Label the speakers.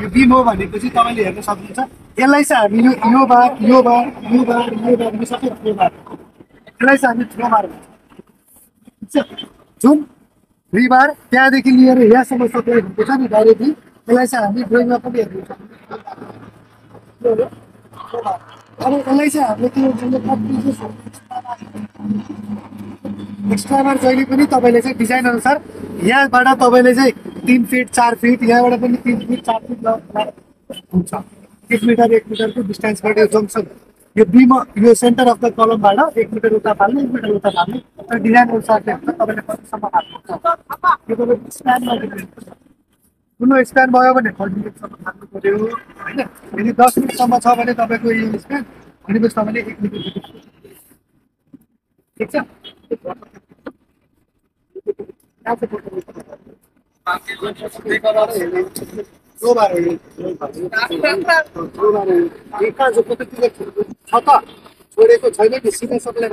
Speaker 1: यो बिम हो भनेपछि तपाईँले हेर्न सक्नुहुन्छ। यसलाई चाहिँ हामी यो बार यो बार यो बार यो बार यो सबै थ्रो बार, यसलाई चाहिँ हामी थ्रो बार भन्छौँ। ठिक छ, जुन रिबार त्यहाँदेखि लिएर यहाँसम्म सप्लाई भएको छ नि डाइरेक्टली, यसलाई चाहिँ हामी ड्रइङमा पनि हेर्न सक्छौँ। अब यसलाई चाहिँ हामीले त्यो एक्स्ट्रा बार जहिले पनि तपाईँले चाहिँ डिजाइन अनुसार यहाँबाट तपाईँले चाहिँ 3 फिट 4 फिट, यहाँबाट पनि 3 फिट 4 फिट हुन्छ। 1 मिटर 1 मिटरको डिस्टेन्सबाट यो जङ्सन यो बिम यो सेन्टर अफ द कलमबाट 1 मिटर उता फाल्ने 1 मिटर उता फाल्ने तर डिजाइन अनुसार चाहिँ हुन्छ। तपाईँले कतिसम्म फाल्नुहुन्छ यो तपाईँको स्प्यानमा डिपेन्ड हुन्छ। ठुलो स्प्यान भयो भने 40 मिनटसम्म फाल्नु पऱ्यो होइन। यदि 10 मिनटसम्म छ भने तपाईँको यो स्प्यान भनेपछि तपाईँले 1 मिटर, ठिक छ। छोडेको छैन कि सिधा सबैलाई